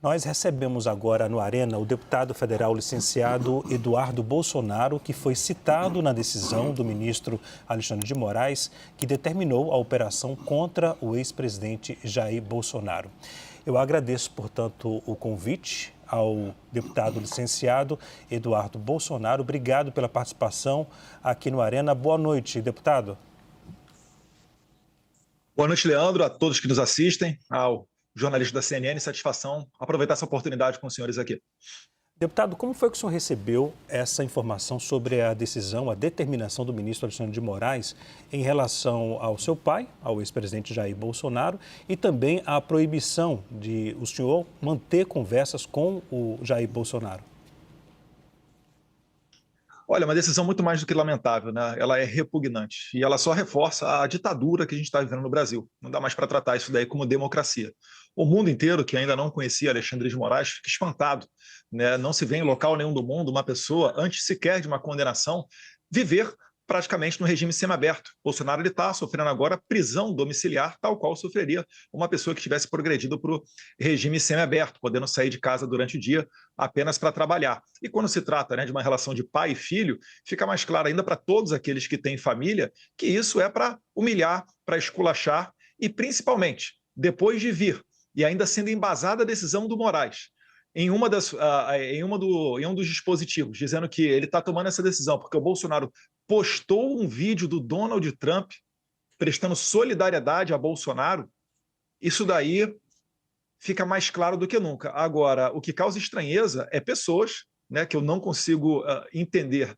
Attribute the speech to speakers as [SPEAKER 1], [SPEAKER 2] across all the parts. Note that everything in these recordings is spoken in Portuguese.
[SPEAKER 1] Nós recebemos agora no Arena o deputado federal licenciado Eduardo Bolsonaro, que foi citado na decisão do ministro Alexandre de Moraes, que determinou a operação contra o ex-presidente Jair Bolsonaro. Eu agradeço, portanto, o convite ao deputado licenciado Eduardo Bolsonaro. Obrigado pela participação aqui no Arena. Boa noite, deputado.
[SPEAKER 2] Boa noite, Leandro, a todos que nos assistem, ao jornalista da CNN, satisfação aproveitar essa oportunidade com os senhores aqui.
[SPEAKER 1] Deputado, como foi que o senhor recebeu essa informação sobre a decisão, a determinação do ministro Alexandre de Moraes em relação ao seu pai, ao ex-presidente Jair Bolsonaro, e também a proibição de o senhor manter conversas com o Jair Bolsonaro?
[SPEAKER 2] Olha, uma decisão muito mais do que lamentável, né? Ela é repugnante e ela só reforça a ditadura que a gente está vivendo no Brasil. Não dá mais para tratar isso daí como democracia. O mundo inteiro, que ainda não conhecia Alexandre de Moraes, fica espantado, né? Não se vê em local nenhum do mundo uma pessoa, antes sequer de uma condenação, viver praticamente no regime semiaberto. Bolsonaro está sofrendo agora prisão domiciliar, tal qual sofreria uma pessoa que tivesse progredido para o regime semiaberto, podendo sair de casa durante o dia apenas para trabalhar. E quando se trata, né, de uma relação de pai e filho, fica mais claro ainda para todos aqueles que têm família que isso é para humilhar, para esculachar e, principalmente, depois de vir e ainda sendo embasada a decisão do Moraes, em um dos dispositivos, dizendo que ele está tomando essa decisão porque o Bolsonaro postou um vídeo do Donald Trump prestando solidariedade a Bolsonaro, isso daí fica mais claro do que nunca. Agora, o que causa estranheza é pessoas, né, que eu não consigo entender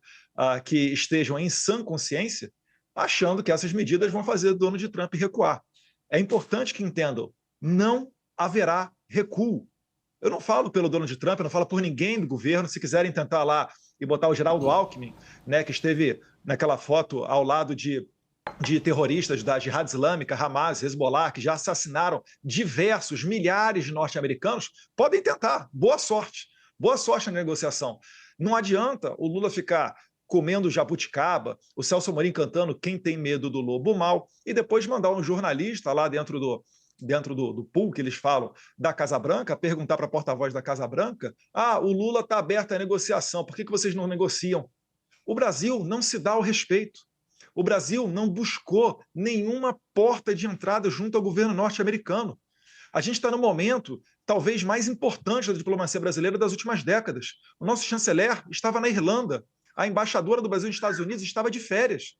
[SPEAKER 2] que estejam em sã consciência, achando que essas medidas vão fazer o Donald Trump recuar. É importante que entendam, não haverá recuo. Eu não falo pelo Donald Trump, eu não falo por ninguém do governo. Se quiserem tentar lá e botar o Geraldo Alckmin, né, que esteve naquela foto ao lado de terroristas da Jihad Islâmica, Hamas, Hezbollah, que já assassinaram diversos, milhares de norte-americanos, podem tentar. Boa sorte. Boa sorte na negociação. Não adianta o Lula ficar comendo jabuticaba, o Celso Amorim cantando Quem Tem Medo do Lobo Mal, e depois mandar um jornalista lá dentro do pool que eles falam da Casa Branca, perguntar para a porta-voz da Casa Branca, o Lula está aberto à negociação, por que vocês não negociam? O Brasil não se dá ao respeito. O Brasil não buscou nenhuma porta de entrada junto ao governo norte-americano. A gente está no momento talvez mais importante da diplomacia brasileira das últimas décadas. O nosso chanceler estava na Irlanda, a embaixadora do Brasil nos Estados Unidos estava de férias.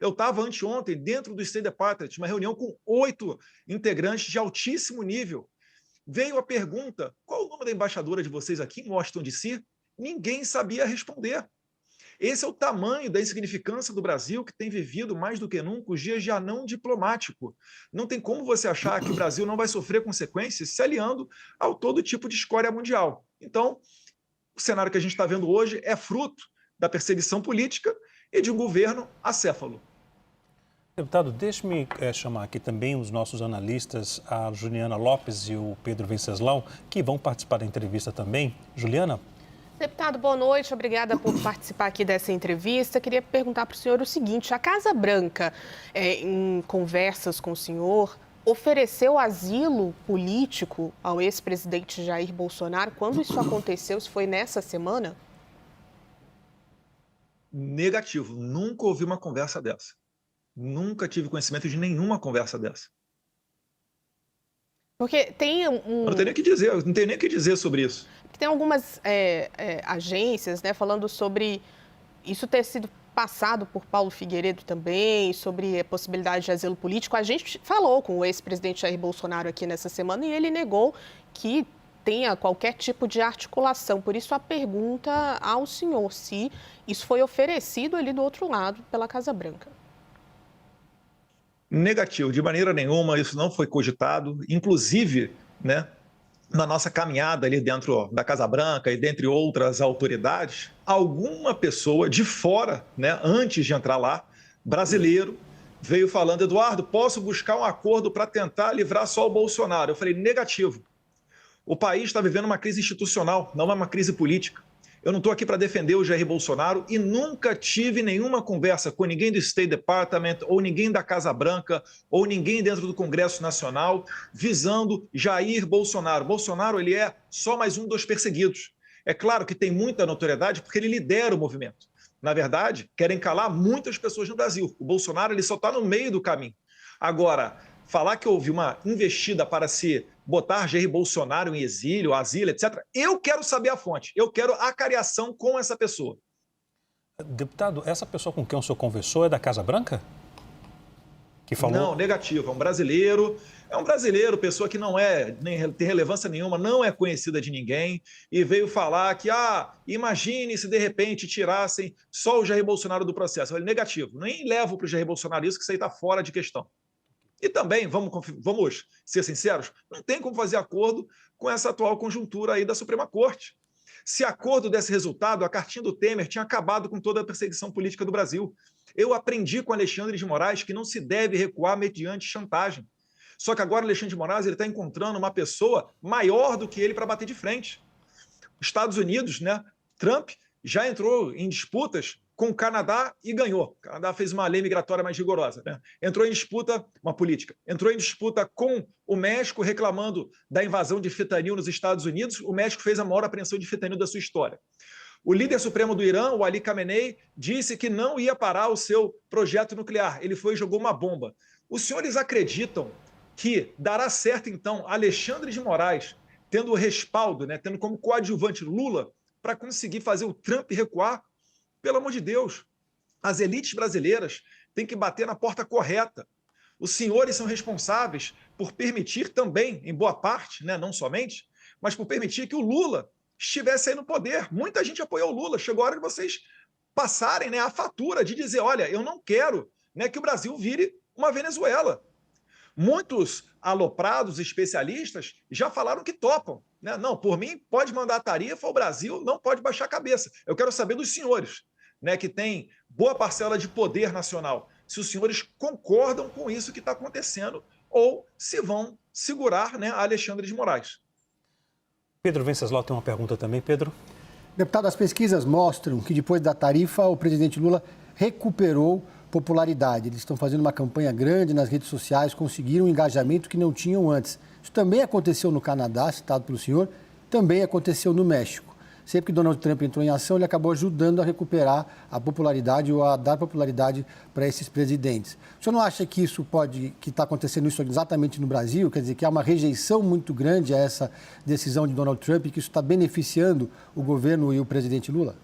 [SPEAKER 2] Eu estava anteontem dentro do State Department, uma reunião com 8 integrantes de altíssimo nível. Veio a pergunta, qual o nome da embaixadora de vocês aqui em Washington, D.C.? Ninguém sabia responder. Esse é o tamanho da insignificância do Brasil, que tem vivido mais do que nunca os dias de anão diplomático. Não tem como você achar que o Brasil não vai sofrer consequências se aliando ao todo tipo de escória mundial. Então, o cenário que a gente está vendo hoje é fruto da perseguição política e de um governo acéfalo.
[SPEAKER 1] Deputado, deixe-me chamar aqui também os nossos analistas, a Juliana Lopes e o Pedro Venceslau, que vão participar da entrevista também. Juliana?
[SPEAKER 3] Deputado, boa noite. Obrigada por participar aqui dessa entrevista. Queria perguntar para o senhor o seguinte: a Casa Branca, em conversas com o senhor, ofereceu asilo político ao ex-presidente Jair Bolsonaro? Quando isso aconteceu? Se foi nessa semana?
[SPEAKER 2] Negativo. Nunca ouvi uma conversa dessa. Nunca tive conhecimento de nenhuma conversa dessa.
[SPEAKER 3] Porque tem
[SPEAKER 2] Eu não tenho nem o que dizer, eu não tenho nem o que dizer sobre isso.
[SPEAKER 3] Tem algumas agências, né, falando sobre isso ter sido passado por Paulo Figueiredo também, sobre a possibilidade de asilo político. A gente falou com o ex-presidente Jair Bolsonaro aqui nessa semana e ele negou que tenha qualquer tipo de articulação. Por isso, a pergunta ao senhor se isso foi oferecido ali do outro lado pela Casa Branca.
[SPEAKER 2] Negativo, de maneira nenhuma, isso não foi cogitado. Inclusive, né, na nossa caminhada ali dentro da Casa Branca e dentre outras autoridades, alguma pessoa de fora, né, antes de entrar lá, brasileiro, veio falando: Eduardo, posso buscar um acordo para tentar livrar só o Bolsonaro? Eu falei: negativo. O país está vivendo uma crise institucional, não é uma crise política. Eu não estou aqui para defender o Jair Bolsonaro e nunca tive nenhuma conversa com ninguém do State Department ou ninguém da Casa Branca ou ninguém dentro do Congresso Nacional visando Jair Bolsonaro. Bolsonaro, ele é só mais um dos perseguidos. É claro que tem muita notoriedade porque ele lidera o movimento. Na verdade, querem calar muitas pessoas no Brasil. O Bolsonaro, ele só está no meio do caminho. Agora, falar que houve uma investida para se botar Jair Bolsonaro em exílio, asilo, etc., eu quero saber a fonte, eu quero a cariação com essa pessoa.
[SPEAKER 1] Deputado, essa pessoa com quem o senhor conversou é da Casa Branca? Que falou...
[SPEAKER 2] Não, negativo, é um brasileiro, pessoa que não nem tem relevância nenhuma, não é conhecida de ninguém, e veio falar que, imagine se de repente tirassem só o Jair Bolsonaro do processo. Eu falei, negativo, nem levo para o Jair Bolsonaro isso, que isso aí está fora de questão. E também, vamos ser sinceros, não tem como fazer acordo com essa atual conjuntura aí da Suprema Corte. Se acordo desse resultado, a cartinha do Temer tinha acabado com toda a perseguição política do Brasil. Eu aprendi com Alexandre de Moraes que não se deve recuar mediante chantagem. Só que agora Alexandre de Moraes está encontrando uma pessoa maior do que ele para bater de frente. Os Estados Unidos, Trump, já entrou em disputas com o Canadá e ganhou. O Canadá fez uma lei migratória mais rigorosa. Entrou em disputa, uma política, entrou em disputa com o México reclamando da invasão de fentanil nos Estados Unidos. O México fez a maior apreensão de fentanil da sua história. O líder supremo do Irã, o Ali Khamenei, disse que não ia parar o seu projeto nuclear. Ele foi e jogou uma bomba. Os senhores acreditam que dará certo, então, Alexandre de Moraes, tendo o respaldo, tendo como coadjuvante Lula, para conseguir fazer o Trump recuar? Pelo amor de Deus, as elites brasileiras têm que bater na porta correta. Os senhores são responsáveis por permitir também, em boa parte, não somente, mas por permitir que o Lula estivesse aí no poder. Muita gente apoiou o Lula. Chegou a hora de vocês passarem a fatura de dizer, olha, eu não quero que o Brasil vire uma Venezuela. Muitos aloprados especialistas já falaram que topam. Não, por mim, pode mandar a tarifa, o Brasil não pode baixar a cabeça. Eu quero saber dos senhores, que tem boa parcela de poder nacional, se os senhores concordam com isso que está acontecendo ou se vão segurar Alexandre de Moraes.
[SPEAKER 1] Pedro Venceslau tem uma pergunta também. Pedro?
[SPEAKER 4] Deputado, as pesquisas mostram que depois da tarifa, o presidente Lula recuperou popularidade. Eles estão fazendo uma campanha grande nas redes sociais, conseguiram um engajamento que não tinham antes. Isso também aconteceu no Canadá, citado pelo senhor, também aconteceu no México. Sempre que Donald Trump entrou em ação, ele acabou ajudando a recuperar a popularidade ou a dar popularidade para esses presidentes. O senhor não acha que que está acontecendo isso exatamente no Brasil? Quer dizer, que há uma rejeição muito grande a essa decisão de Donald Trump e que isso está beneficiando o governo e o presidente Lula?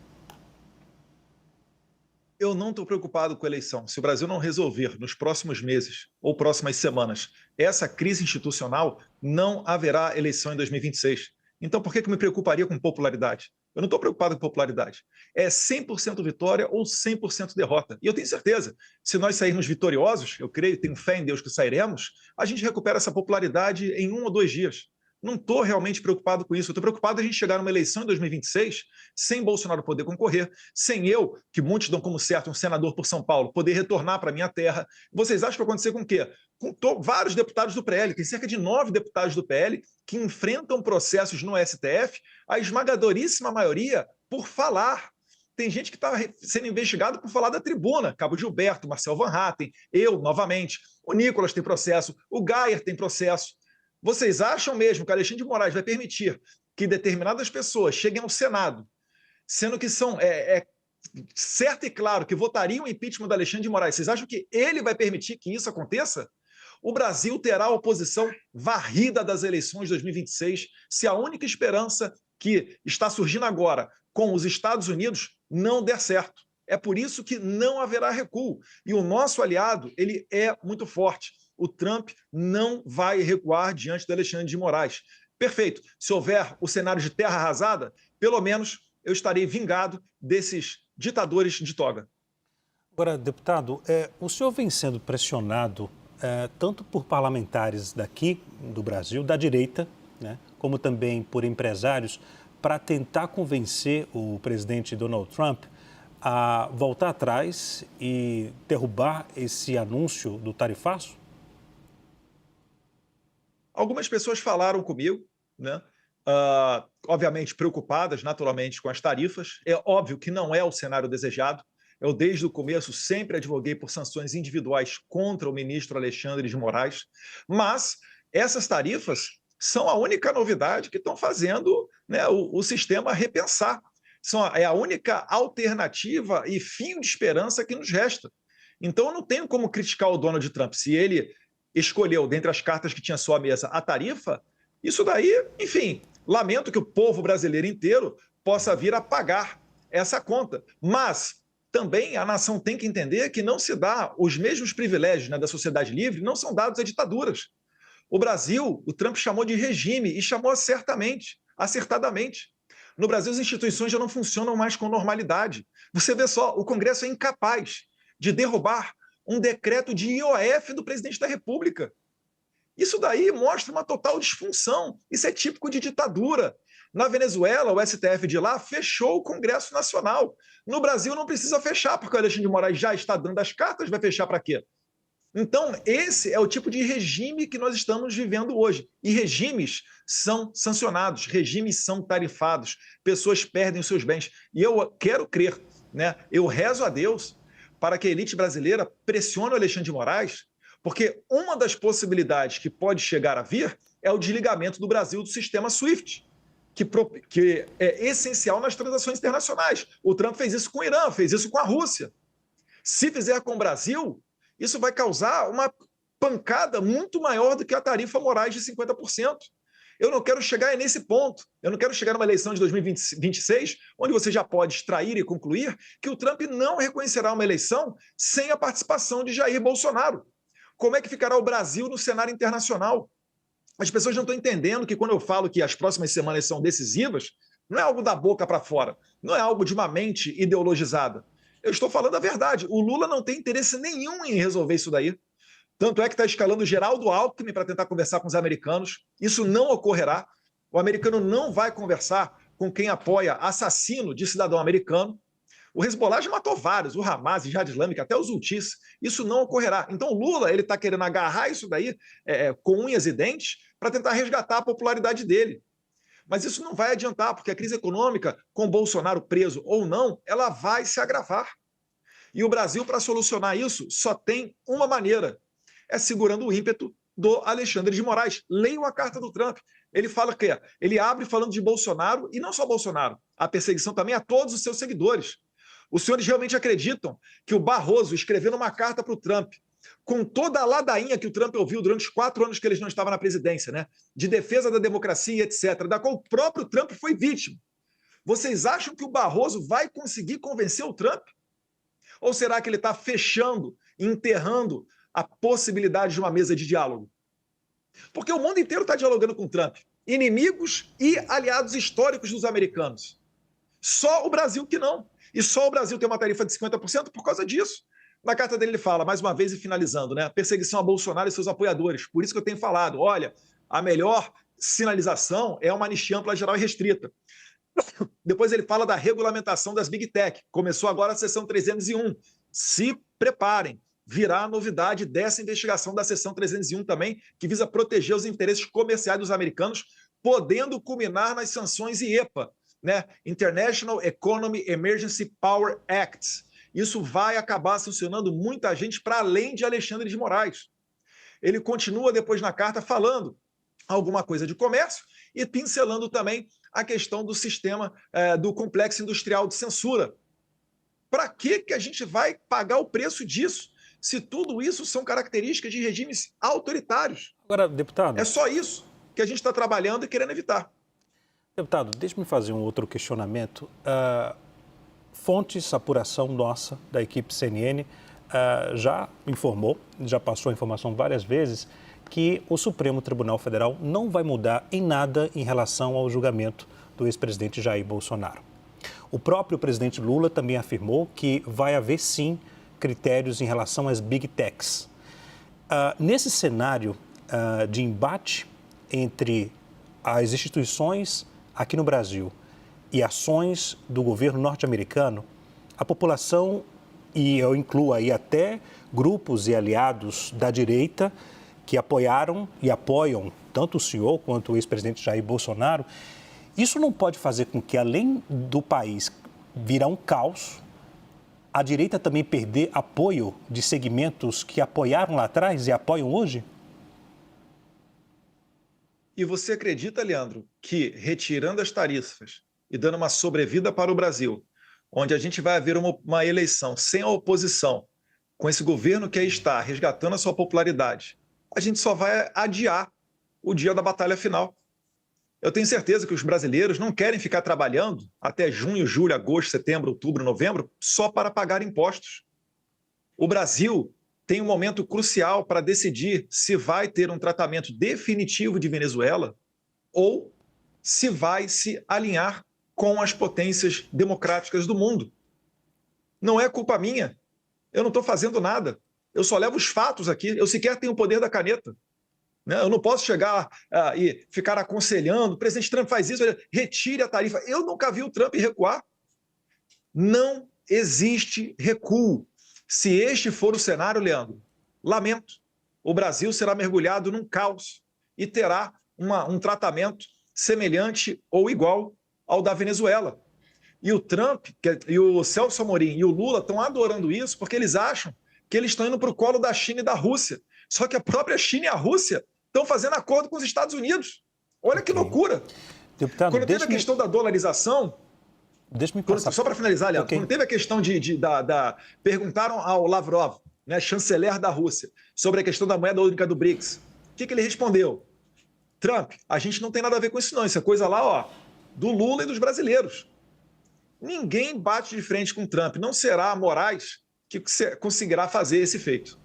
[SPEAKER 2] Eu não estou preocupado com a eleição. Se o Brasil não resolver nos próximos meses ou próximas semanas essa crise institucional, não haverá eleição em 2026. Então, por que eu me preocuparia com popularidade? Eu não estou preocupado com popularidade. É 100% vitória ou 100% derrota. E eu tenho certeza, se nós sairmos vitoriosos, eu creio, tenho fé em Deus que sairemos, a gente recupera essa popularidade em 1 ou 2 dias. Não estou realmente preocupado com isso. Eu estou preocupado a gente chegar numa eleição em 2026 sem Bolsonaro poder concorrer, sem eu, que muitos dão como certo, um senador por São Paulo, poder retornar para a minha terra. Vocês acham que vai acontecer com o quê? Com vários deputados do PL, tem cerca de 9 deputados do PL que enfrentam processos no STF, a esmagadoríssima maioria por falar. Tem gente que está sendo investigado por falar da tribuna. Cabo Gilberto, Marcel Van Hatten, eu, novamente. O Nicolas tem processo, o Gayer tem processo. Vocês acham mesmo que Alexandre de Moraes vai permitir que determinadas pessoas cheguem ao Senado, sendo que são certo e claro que votariam o impeachment do Alexandre de Moraes? Vocês acham que ele vai permitir que isso aconteça? O Brasil terá a oposição varrida das eleições de 2026 se a única esperança que está surgindo agora com os Estados Unidos não der certo. É por isso que não haverá recuo. E o nosso aliado, ele é muito forte. O Trump não vai recuar diante do Alexandre de Moraes. Perfeito. Se houver o cenário de terra arrasada, pelo menos eu estarei vingado desses ditadores de toga.
[SPEAKER 1] Agora, deputado, o senhor vem sendo pressionado tanto por parlamentares daqui do Brasil, da direita, como também por empresários, para tentar convencer o presidente Donald Trump a voltar atrás e derrubar esse anúncio do tarifaço?
[SPEAKER 2] Algumas pessoas falaram comigo, obviamente preocupadas, naturalmente, com as tarifas. É óbvio que não é o cenário desejado. Eu, desde o começo, sempre advoguei por sanções individuais contra o ministro Alexandre de Moraes, mas essas tarifas são a única novidade que estão fazendo, né, o sistema repensar. É a única alternativa e fio de esperança que nos resta. Então, eu não tenho como criticar o Donald Trump. Se ele escolheu, dentre as cartas que tinha à sua mesa, a tarifa, isso daí, enfim, lamento que o povo brasileiro inteiro possa vir a pagar essa conta. Mas também a nação tem que entender que não se dá os mesmos privilégios, né, da sociedade livre, não são dados a ditaduras. O Brasil, o Trump chamou de regime e chamou acertadamente. No Brasil, as instituições já não funcionam mais com normalidade. Você vê só, o Congresso é incapaz de derrubar um decreto de IOF do presidente da República. Isso daí mostra uma total disfunção. Isso é típico de ditadura. Na Venezuela, o STF de lá fechou o Congresso Nacional. No Brasil não precisa fechar, porque o Alexandre de Moraes já está dando as cartas, vai fechar para quê? Então, esse é o tipo de regime que nós estamos vivendo hoje. E regimes são sancionados, regimes são tarifados, pessoas perdem os seus bens. E eu quero crer, né? Eu rezo a Deus para que a elite brasileira pressione o Alexandre de Moraes, porque uma das possibilidades que pode chegar a vir é o desligamento do Brasil do sistema SWIFT, que é essencial nas transações internacionais. O Trump fez isso com o Irã, fez isso com a Rússia. Se fizer com o Brasil, isso vai causar uma pancada muito maior do que a tarifa Moraes de 50%. Eu não quero chegar nesse ponto. Eu não quero chegar numa eleição de 2026, onde você já pode extrair e concluir que o Trump não reconhecerá uma eleição sem a participação de Jair Bolsonaro. Como é que ficará o Brasil no cenário internacional? As pessoas não estão entendendo que quando eu falo que as próximas semanas são decisivas, não é algo da boca para fora, não é algo de uma mente ideologizada. Eu estou falando a verdade. O Lula não tem interesse nenhum em resolver isso daí. Tanto é que está escalando Geraldo Alckmin para tentar conversar com os americanos. Isso não ocorrerá. O americano não vai conversar com quem apoia assassino de cidadão americano. O Hezbollah já matou vários, o Hamas, o Jihad Islâmica, até os Houthis. Isso não ocorrerá. Então o Lula está querendo agarrar isso daí com unhas e dentes para tentar resgatar a popularidade dele. Mas isso não vai adiantar, porque a crise econômica, com Bolsonaro preso ou não, ela vai se agravar. E o Brasil, para solucionar isso, só tem uma maneira: é segurando o ímpeto do Alexandre de Moraes. Leiam a carta do Trump. Ele fala que ele abre falando de Bolsonaro, e não só Bolsonaro, a perseguição também a todos os seus seguidores. Os senhores realmente acreditam que o Barroso, escrevendo uma carta para o Trump, com toda a ladainha que o Trump ouviu durante os 4 anos que ele não estava na presidência, né, de defesa da democracia, etc., da qual o próprio Trump foi vítima, vocês acham que o Barroso vai conseguir convencer o Trump? Ou será que ele está fechando, enterrando a possibilidade de uma mesa de diálogo? Porque o mundo inteiro está dialogando com o Trump, inimigos e aliados históricos dos americanos. Só o Brasil que não. E só o Brasil tem uma tarifa de 50% por causa disso. Na carta dele ele fala, mais uma vez e finalizando, né, perseguição a Bolsonaro e seus apoiadores. Por isso que eu tenho falado, olha, a melhor sinalização é uma anistia ampla, geral e restrita. Depois ele fala da regulamentação das Big Tech. Começou agora a sessão 301. Se preparem, virá a novidade dessa investigação da sessão 301 também, que visa proteger os interesses comerciais dos americanos, podendo culminar nas sanções IEPA, né? International Economy Emergency Power Act. Isso vai acabar sancionando muita gente para além de Alexandre de Moraes. Ele continua depois na carta falando alguma coisa de comércio e pincelando também a questão do sistema do complexo industrial de censura. Para que a gente vai pagar o preço disso, se tudo isso são características de regimes autoritários?
[SPEAKER 1] Agora, deputado...
[SPEAKER 2] É só isso que a gente está trabalhando e querendo evitar.
[SPEAKER 1] Deputado, deixe-me fazer um outro questionamento. Fontes, apuração nossa, da equipe CNN, já informou, já passou a informação várias vezes, que o Supremo Tribunal Federal não vai mudar em nada em relação ao julgamento do ex-presidente Jair Bolsonaro. O próprio presidente Lula também afirmou que vai haver, sim, critérios em relação às Big Techs. Nesse cenário de embate entre as instituições aqui no Brasil e ações do governo norte-americano, a população, e eu incluo aí até grupos e aliados da direita, que apoiaram e apoiam tanto o senhor quanto o ex-presidente Jair Bolsonaro. Isso não pode fazer com que, além do país virar um caos, a direita também perder apoio de segmentos que apoiaram lá atrás e apoiam hoje?
[SPEAKER 2] E você acredita, Leandro, que retirando as tarifas e dando uma sobrevida para o Brasil, onde a gente vai haver uma eleição sem a oposição, com esse governo que aí está resgatando a sua popularidade, a gente só vai adiar o dia da batalha final. Eu tenho certeza que os brasileiros não querem ficar trabalhando até junho, julho, agosto, setembro, outubro, novembro, só para pagar impostos. O Brasil tem um momento crucial para decidir se vai ter um tratamento definitivo de Venezuela ou se vai se alinhar com as potências democráticas do mundo. Não é culpa minha. Eu não estou fazendo nada. Eu só levo os fatos aqui. Eu sequer tenho o poder da caneta. Eu não posso chegar e ficar aconselhando. O presidente Trump faz isso, retire a tarifa. Eu nunca vi o Trump recuar. Não existe recuo. Se este for o cenário, Leandro, lamento. O Brasil será mergulhado num caos e terá um tratamento semelhante ou igual ao da Venezuela. E o Trump, e o Celso Amorim e o Lula estão adorando isso porque eles acham que eles estão indo para o colo da China e da Rússia. Só que a própria China e a Rússia estão fazendo acordo com os Estados Unidos. Olha que loucura.
[SPEAKER 1] Deputado,
[SPEAKER 2] quando teve a questão da dolarização...
[SPEAKER 1] Deixa-me passar.
[SPEAKER 2] Só para finalizar, Leandro, quando teve a questão perguntaram ao Lavrov, né, chanceler da Rússia, sobre a questão da moeda única do BRICS. O que ele respondeu? Trump, a gente não tem nada a ver com isso não, isso é coisa lá, do Lula e dos brasileiros. Ninguém bate de frente com Trump, não será a Moraes que conseguirá fazer esse feito.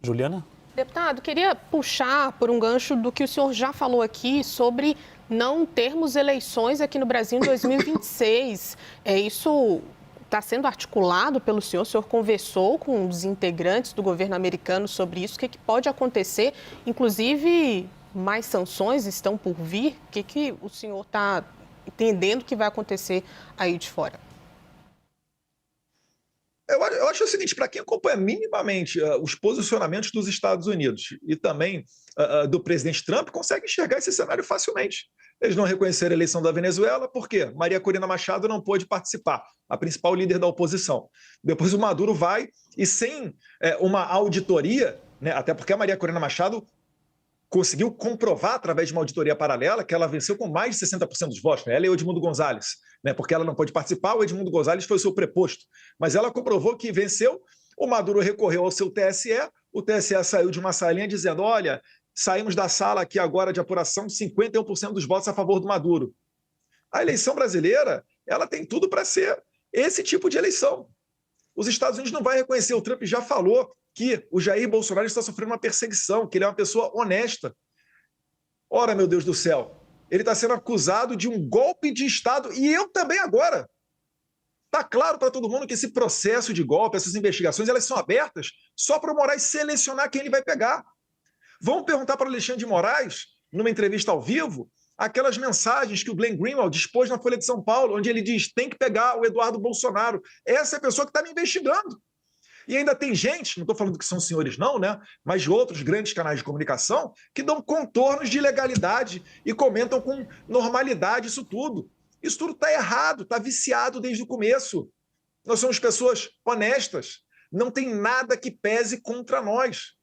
[SPEAKER 1] Juliana?
[SPEAKER 3] Deputado, queria puxar por um gancho do que o senhor já falou aqui sobre não termos eleições aqui no Brasil em 2026. Isso está sendo articulado pelo senhor? O senhor conversou com os integrantes do governo americano sobre isso? O que pode acontecer? Inclusive, mais sanções estão por vir? O que o senhor está entendendo que vai acontecer aí de fora?
[SPEAKER 2] Eu acho o seguinte, para quem acompanha minimamente os posicionamentos dos Estados Unidos e também do presidente Trump, consegue enxergar esse cenário facilmente. Eles não reconheceram a eleição da Venezuela, por quê? Maria Corina Machado não pôde participar, a principal líder da oposição. Depois o Maduro vai e sem uma auditoria, né, até porque a Maria Corina Machado conseguiu comprovar, através de uma auditoria paralela, que ela venceu com mais de 60% dos votos. Né? Ela e o Edmundo Gonzalez, né? Porque ela não pôde participar, o Edmundo Gonzalez foi o seu preposto. Mas ela comprovou que venceu, o Maduro recorreu ao seu TSE, o TSE saiu de uma salinha dizendo, olha, saímos da sala aqui agora de apuração, 51% dos votos a favor do Maduro. A eleição brasileira, ela tem tudo para ser esse tipo de eleição. Os Estados Unidos não vão reconhecer, o Trump já falou que o Jair Bolsonaro está sofrendo uma perseguição, que ele é uma pessoa honesta. Ora, meu Deus do céu, ele está sendo acusado de um golpe de Estado, e eu também agora. Está claro para todo mundo que esse processo de golpe, essas investigações, elas são abertas só para o Moraes selecionar quem ele vai pegar. Vamos perguntar para o Alexandre de Moraes, numa entrevista ao vivo, aquelas mensagens que o Glenn Greenwald dispôs na Folha de São Paulo, onde ele diz, tem que pegar o Eduardo Bolsonaro. Essa é a pessoa que está me investigando. E ainda tem gente, não estou falando que são senhores não, né? Mas de outros grandes canais de comunicação que dão contornos de ilegalidade e comentam com normalidade isso tudo. Isso tudo está errado, está viciado desde o começo. Nós somos pessoas honestas, não tem nada que pese contra nós.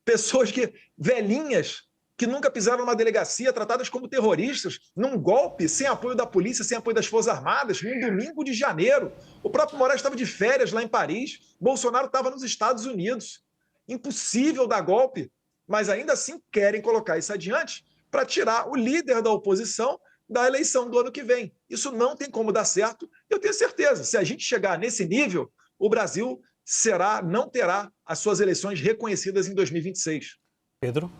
[SPEAKER 2] Pessoas velhinhas, que nunca pisaram numa delegacia, tratadas como terroristas, num golpe, sem apoio da polícia, sem apoio das Forças Armadas, num domingo de janeiro. O próprio Moraes estava de férias lá em Paris, Bolsonaro estava nos Estados Unidos. Impossível dar golpe, mas ainda assim querem colocar isso adiante para tirar o líder da oposição da eleição do ano que vem. Isso não tem como dar certo. Eu tenho certeza, se a gente chegar nesse nível, o Brasil não terá as suas eleições reconhecidas em 2026.
[SPEAKER 1] Pedro?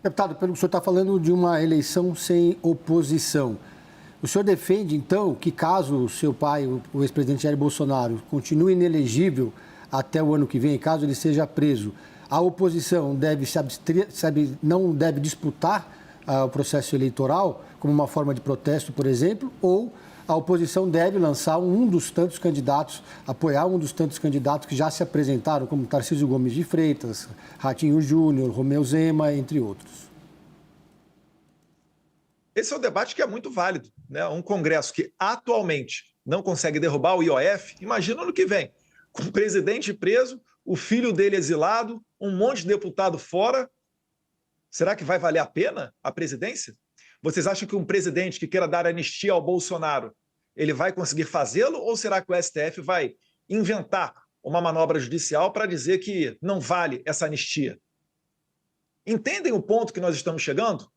[SPEAKER 4] Deputado, o senhor está falando de uma eleição sem oposição. O senhor defende, então, que caso o seu pai, o ex-presidente Jair Bolsonaro, continue inelegível até o ano que vem, caso ele seja preso, a oposição não deve disputar o processo eleitoral? como uma forma de protesto, por exemplo, ou a oposição deve lançar um dos tantos candidatos, apoiar um dos tantos candidatos que já se apresentaram, como Tarcísio Gomes de Freitas, Ratinho Júnior, Romeu Zema, entre outros.
[SPEAKER 2] Esse é um debate que é muito válido, né? Um Congresso que atualmente não consegue derrubar o IOF, imagina no que vem, com o presidente preso, o filho dele exilado, um monte de deputado fora. Será que vai valer a pena a presidência? Vocês acham que um presidente que queira dar anistia ao Bolsonaro, ele vai conseguir fazê-lo? Ou será que o STF vai inventar uma manobra judicial para dizer que não vale essa anistia? Entendem o ponto que nós estamos chegando?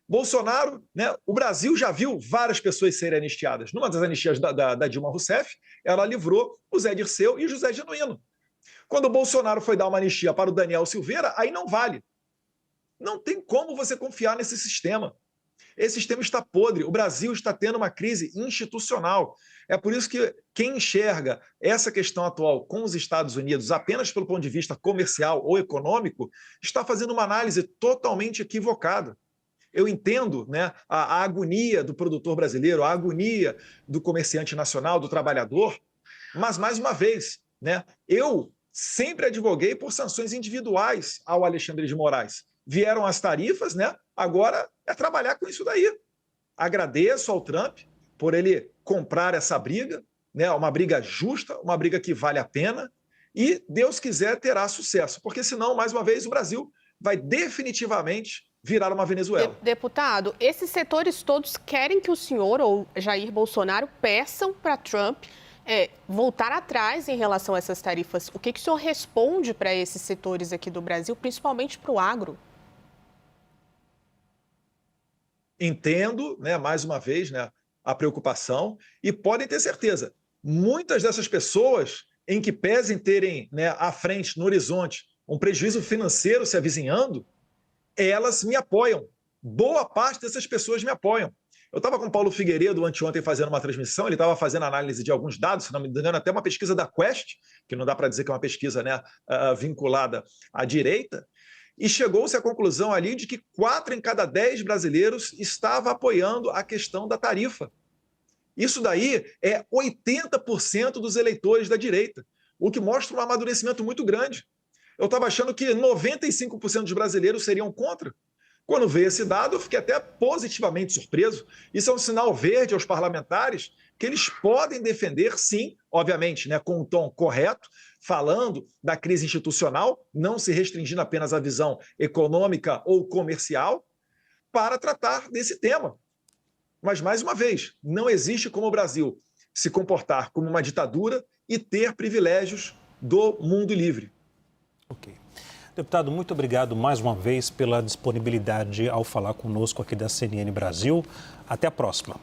[SPEAKER 2] Bolsonaro, né, o Brasil já viu várias pessoas serem anistiadas. Numa das anistias da Dilma Rousseff, ela livrou o Zé Dirceu e o José Genuíno. Quando o Bolsonaro foi dar uma anistia para o Daniel Silveira, aí não vale. Não tem como você confiar nesse sistema. Esse sistema está podre. O Brasil está tendo uma crise institucional. É por isso que quem enxerga essa questão atual com os Estados Unidos apenas pelo ponto de vista comercial ou econômico está fazendo uma análise totalmente equivocada. Eu entendo, né, a agonia do produtor brasileiro, a agonia do comerciante nacional, do trabalhador, mas, mais uma vez, né, eu sempre advoguei por sanções individuais ao Alexandre de Moraes. Vieram as tarifas, né? Agora é trabalhar com isso daí. Agradeço ao Trump por ele comprar essa briga, né? Uma briga justa, uma briga que vale a pena, e Deus quiser terá sucesso, porque senão, mais uma vez, o Brasil vai definitivamente virar uma Venezuela.
[SPEAKER 3] Deputado, esses setores todos querem que o senhor ou Jair Bolsonaro peçam para Trump voltar atrás em relação a essas tarifas. O que o senhor responde para esses setores aqui do Brasil, principalmente para o agro?
[SPEAKER 2] Entendo, né, mais uma vez, né, a preocupação, e podem ter certeza, muitas dessas pessoas em que pesem terem, né, à frente, no horizonte, um prejuízo financeiro se avizinhando, elas me apoiam. Boa parte dessas pessoas me apoiam. Eu estava com o Paulo Figueiredo anteontem fazendo uma transmissão, ele estava fazendo análise de alguns dados, se não me engano, até uma pesquisa da Quest, que não dá para dizer que é uma pesquisa, né, vinculada à direita, e chegou-se à conclusão ali de que 4 em cada 10 brasileiros estava apoiando a questão da tarifa. Isso daí é 80% dos eleitores da direita, o que mostra um amadurecimento muito grande. Eu estava achando que 95% dos brasileiros seriam contra. Quando veio esse dado, eu fiquei até positivamente surpreso. Isso é um sinal verde aos parlamentares que eles podem defender, sim, obviamente, né, com um tom correto, falando da crise institucional, não se restringindo apenas à visão econômica ou comercial, para tratar desse tema. Mas, mais uma vez, não existe como o Brasil se comportar como uma ditadura e ter privilégios do mundo livre.
[SPEAKER 1] Ok. Deputado, muito obrigado mais uma vez pela disponibilidade ao falar conosco aqui da CNN Brasil. Até a próxima.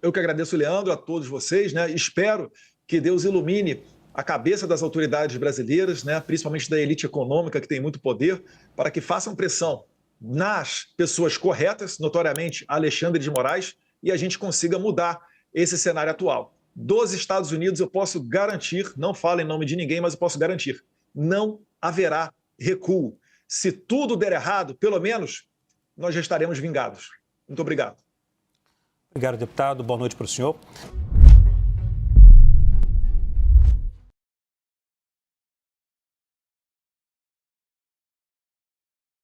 [SPEAKER 2] Eu que agradeço, Leandro, a todos vocês, né? Espero que Deus ilumine a cabeça das autoridades brasileiras, né? Principalmente da elite econômica, que tem muito poder, para que façam pressão nas pessoas corretas, notoriamente Alexandre de Moraes, e a gente consiga mudar esse cenário atual. Dos Estados Unidos, eu posso garantir, não falo em nome de ninguém, mas eu posso garantir, não haverá recuo. Se tudo der errado, pelo menos, nós já estaremos vingados. Muito obrigado.
[SPEAKER 1] Obrigado, deputado. Boa noite para o senhor.